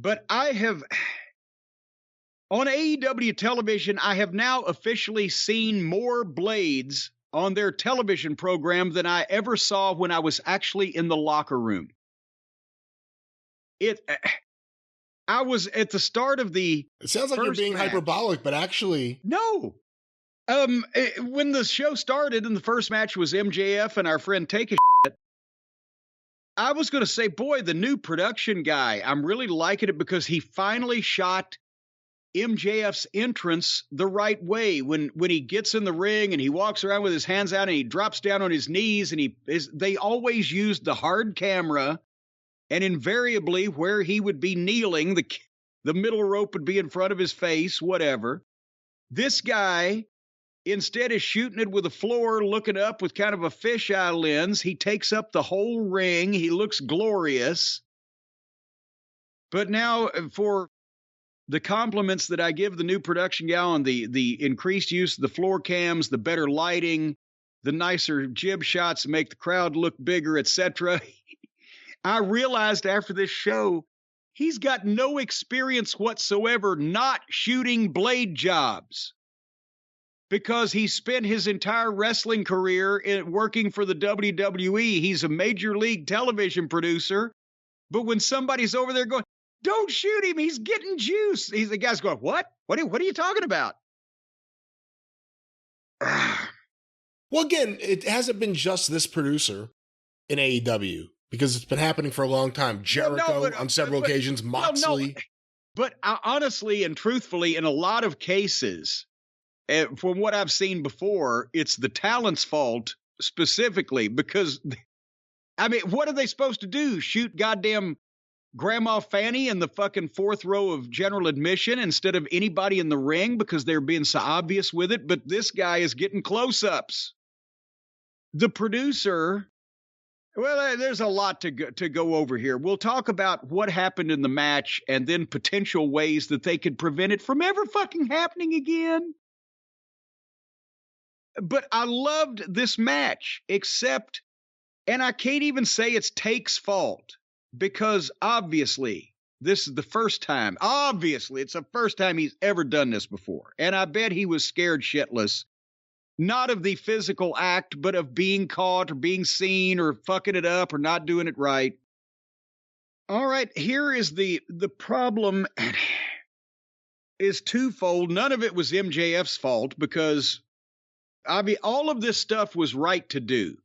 But on AEW television, I have now officially seen more blades on their television program than I ever saw when I was actually in the locker room. I was at the start of the. It sounds like you're being hyperbolic, but actually. No. When the show started and the first match was MJF and our friend Take a Shit, I was going to say, boy, the new production guy, I'm really liking it because he finally shot MJF's entrance the right way. When he gets in the ring and he walks around with his hands out and he drops down on his knees and they always used the hard camera, and invariably where he would be kneeling, the middle rope would be in front of his face, whatever. This guy, instead of shooting it with the floor, looking up with kind of a fisheye lens, he takes up the whole ring. He looks glorious. But now for the compliments that I give the new production guy on the increased use of the floor cams, the better lighting, the nicer jib shots to make the crowd look bigger, etc., I realized after this show, he's got no experience whatsoever not shooting blade jobs, because he spent his entire wrestling career working for the WWE. He's a major league television producer. But when somebody's over there going, don't shoot him, he's getting juice, the guy's going, what? What are you talking about? Well, again, it hasn't been just this producer in AEW, because it's been happening for a long time. Jericho on several occasions, Moxley. But honestly and truthfully, in a lot of cases, from what I've seen before, it's the talent's fault specifically, because, I mean, what are they supposed to do? Shoot goddamn Grandma Fanny in the fucking fourth row of general admission instead of anybody in the ring because they're being so obvious with it? But this guy is getting close-ups. The producer, well, there's a lot to go over here. We'll talk about what happened in the match and then potential ways that they could prevent it from ever fucking happening again. But I loved this match, except, and I can't even say it's Take's fault, because obviously this is the first time. Obviously, it's the first time he's ever done this before. And I bet he was scared shitless, not of the physical act, but of being caught or being seen or fucking it up or not doing it right. All right, here is the problem is twofold. None of it was MJF's fault, because I mean, all of this stuff was right to do.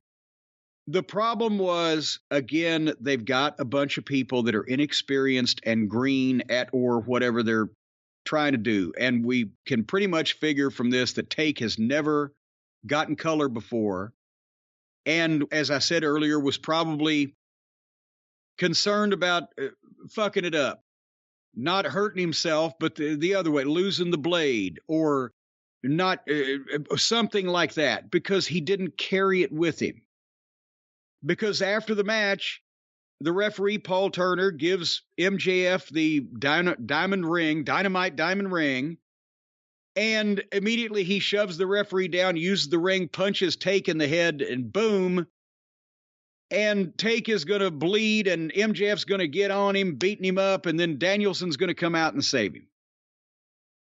The problem was, again, they've got a bunch of people that are inexperienced and green at or whatever they're trying to do. And we can pretty much figure from this that Take has never gotten color before. And as I said earlier, was probably concerned about fucking it up, not hurting himself, but the other way, losing the blade or not something like that, because he didn't carry it with him. Because after the match, the referee, Paul Turner, gives MJF the dynamite diamond ring, and immediately he shoves the referee down, uses the ring, punches Take in the head, and boom. And Take is going to bleed, and MJF's going to get on him, beating him up, and then Danielson's going to come out and save him.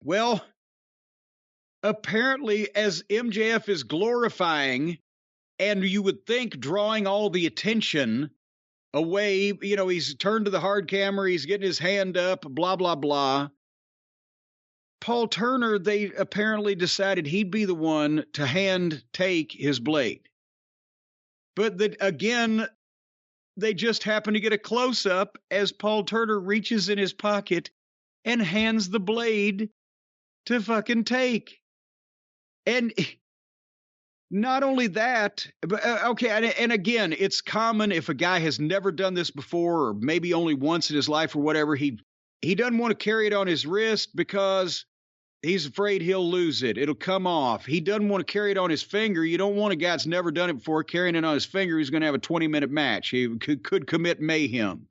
Well, apparently, as MJF is glorifying, and you would think drawing all the attention away, you know, he's turned to the hard camera, he's getting his hand up, blah, blah, blah. Paul Turner, they apparently decided he'd be the one to hand Take his blade. But that, again, they just happen to get a close-up as Paul Turner reaches in his pocket and hands the blade to fucking Take. And not only that, but okay, and again, it's common if a guy has never done this before, or maybe only once in his life or whatever, he doesn't want to carry it on his wrist because he's afraid he'll lose it. It'll come off. He doesn't want to carry it on his finger. You don't want a guy that's never done it before carrying it on his finger who's going to have a 20-minute match. He could commit mayhem.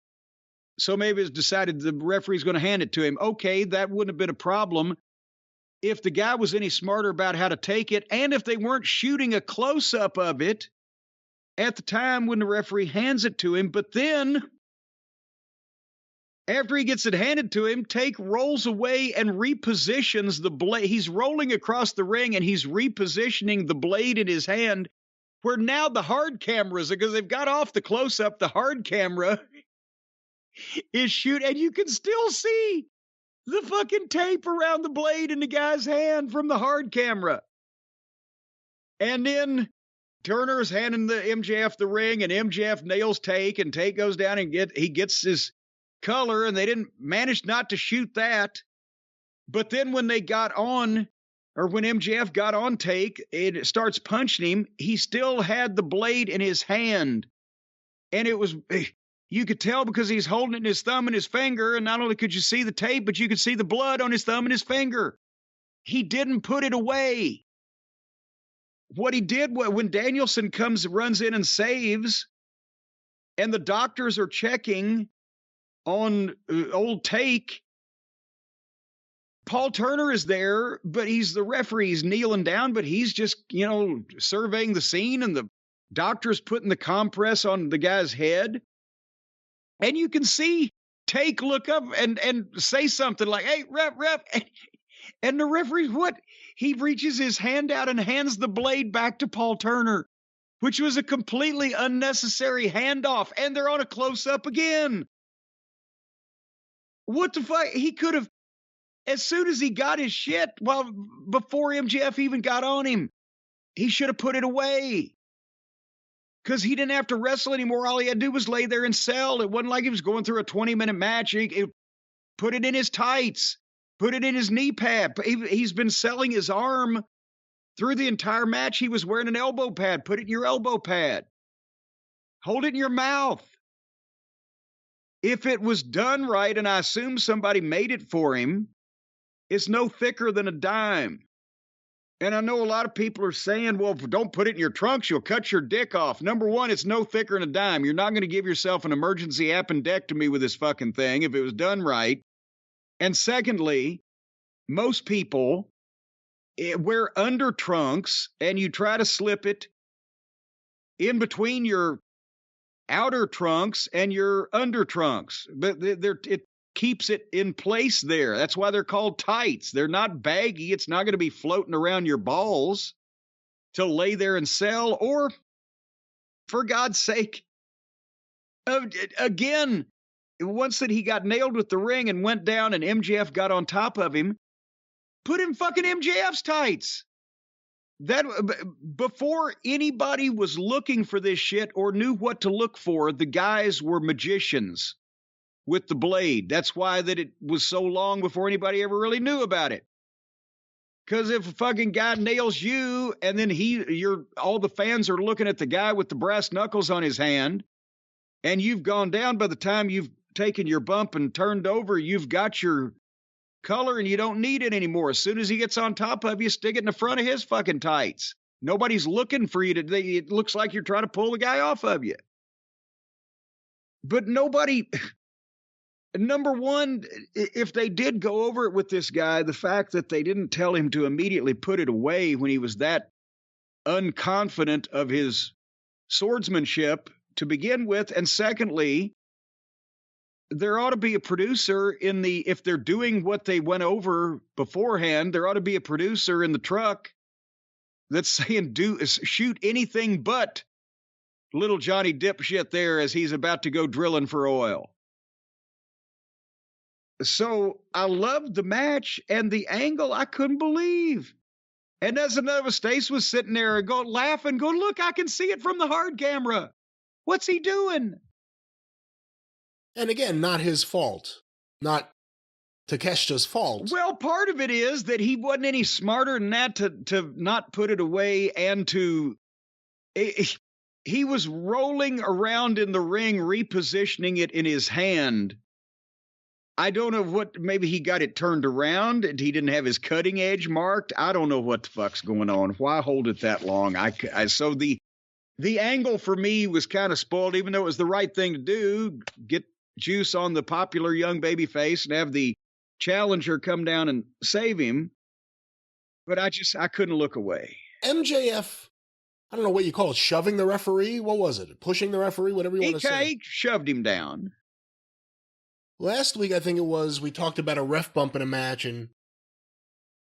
So maybe it's decided the referee's going to hand it to him. Okay, that wouldn't have been a problem if the guy was any smarter about how to take it, and if they weren't shooting a close-up of it at the time when the referee hands it to him. But then, After he gets it handed to him, Take rolls away and repositions the blade. He's rolling across the ring and he's repositioning the blade in his hand, where now the hard cameras, because they've got off the close-up, the hard camera is shooting, and you can still see the fucking tape around the blade in the guy's hand from the hard camera. And then Turner's handing the MJF the ring, and MJF nails Take, and Take goes down and he gets his color, and they didn't manage not to shoot that. But then when they got on, or when MJF got on Take, it starts punching him, he still had the blade in his hand. And it was, you could tell because he's holding it in his thumb and his finger, and not only could you see the tape, but you could see the blood on his thumb and his finger. He didn't put it away. What he did, when Danielson runs in and saves, and the doctors are checking on old Take, Paul Turner is there, but he's the referee. He's kneeling down, but he's just, surveying the scene, and the doctor's putting the compress on the guy's head. And you can see Take look up and say something like, "Hey, ref." And the referee, he reaches his hand out and hands the blade back to Paul Turner, which was a completely unnecessary handoff. And they're on a close-up again. What the fuck? He could have, as soon as he got his shit, before MJF even got on him, he should have put it away. Because he didn't have to wrestle anymore. All he had to do was lay there and sell. It wasn't like he was going through a 20-minute match. He put it in his tights. Put it in his knee pad. He's been selling his arm through the entire match. He was wearing an elbow pad. Put it in your elbow pad. Hold it in your mouth. If it was done right, and I assume somebody made it for him, it's no thicker than a dime. And I know a lot of people are saying, well, don't put it in your trunks, you'll cut your dick off. Number one, it's no thicker than a dime. You're not going to give yourself an emergency appendectomy with this fucking thing if it was done right. And secondly, most people wear under trunks, and you try to slip it in between your outer trunks and your under trunks. But it keeps it in place there. That's why they're called tights. They're not baggy. It's not going to be floating around your balls to lay there and sell. Or, for God's sake, again, once that he got nailed with the ring and went down and MJF got on top of him, put in fucking MJF's tights. That before anybody was looking for this shit or knew what to look for, the guys were magicians with the blade. That's why that it was so long before anybody ever really knew about it. Because if a fucking guy nails you and then all the fans are looking at the guy with the brass knuckles on his hand, and you've gone down, by the time you've taken your bump and turned over, you've got your color and you don't need it anymore. As soon as he gets on top of you, stick it in the front of his fucking tights. Nobody's looking for you it looks like you're trying to pull the guy off of you. But nobody, number one, if they did go over it with this guy, the fact that they didn't tell him to immediately put it away when he was that unconfident of his swordsmanship to begin with. And secondly, there ought to be a producer if they're doing what they went over beforehand, there ought to be a producer in the truck that's saying, shoot anything but little Johnny dipshit there as he's about to go drilling for oil. So I loved the match, and the angle I couldn't believe. And as another, Stace was sitting there and laughing, look, I can see it from the hard camera. What's he doing? And again, not his fault. Not Takeshita's fault. Well, part of it is that he wasn't any smarter than that to not put it away and to... He was rolling around in the ring, repositioning it in his hand. I don't know maybe he got it turned around and he didn't have his cutting edge marked. I don't know what the fuck's going on. Why hold it that long? So the angle for me was kind of spoiled, even though it was the right thing to do. Get juice on the popular young baby face and have the challenger come down and save him. But I couldn't look away. MJF, I don't know what you call it, shoving the referee? What was it? Pushing the referee? Whatever you want to say. He shoved him down. Last week, I think it was, we talked about a ref bump in a match, and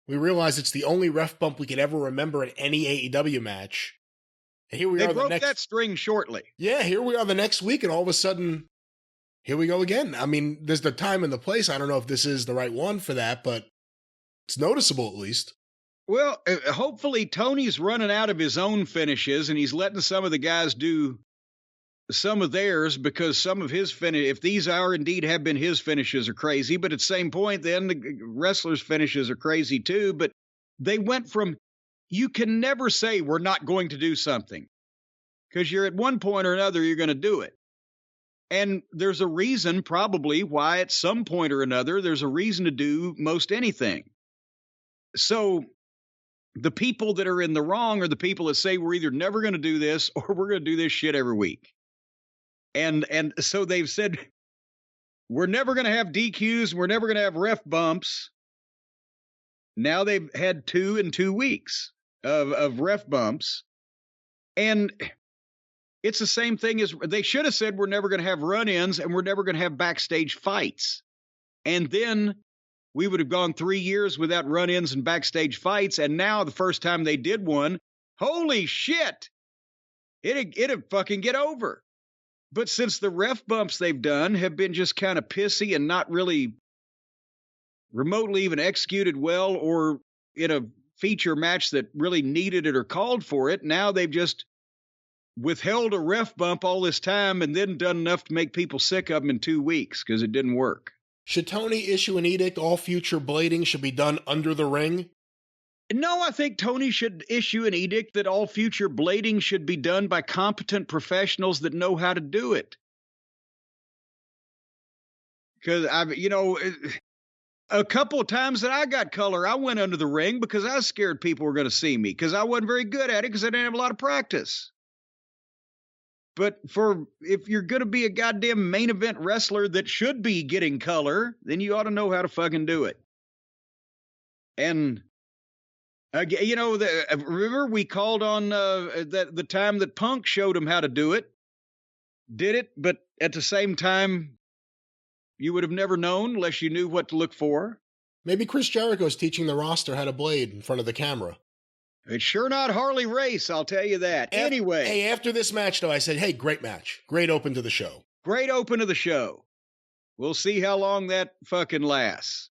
we realized it's the only ref bump we could ever remember in any AEW match. And here we are. They broke that string shortly. Yeah, here we are the next week, and all of a sudden, here we go again. I mean, there's the time and the place. I don't know if this is the right one for that, but it's noticeable at least. Well, hopefully Tony's running out of his own finishes, and he's letting some of the guys do some of theirs, because some of his if these are indeed have been his finishes, are crazy. But at the same point, then the wrestlers' finishes are crazy too. But they went from, you can never say we're not going to do something, because you're at one point or another, you're going to do it. And there's a reason probably why at some point or another, there's a reason to do most anything. So the people that are in the wrong are the people that say we're either never going to do this or we're going to do this shit every week. And so they've said, we're never going to have DQs. We're never going to have ref bumps. Now they've had 2 in 2 weeks of ref bumps. And it's the same thing as they should have said, we're never going to have run-ins and we're never going to have backstage fights. And then we would have gone 3 years without run-ins and backstage fights. And now the first time they did one, holy shit, it'd fucking get over. But since the ref bumps they've done have been just kind of pissy and not really remotely even executed well, or in a feature match that really needed it or called for it, now they've just withheld a ref bump all this time and then done enough to make people sick of them in 2 weeks because it didn't work. Should Tony issue an edict all future blading should be done under the ring? No, I think Tony should issue an edict that all future blading should be done by competent professionals that know how to do it. Because a couple of times that I got color, I went under the ring because I was scared people were going to see me, because I wasn't very good at it because I didn't have a lot of practice. But if you're going to be a goddamn main event wrestler that should be getting color, then you ought to know how to fucking do it. And remember we called on the time that Punk showed him how to do it, did it, but at the same time, you would have never known unless you knew what to look for. Maybe Chris Jericho's teaching the roster how to blade in front of the camera. It's sure not Harley Race, I'll tell you that. Anyway. Hey, after this match, though, I said, hey, great match. Great open to the show. Great open to the show. We'll see how long that fucking lasts.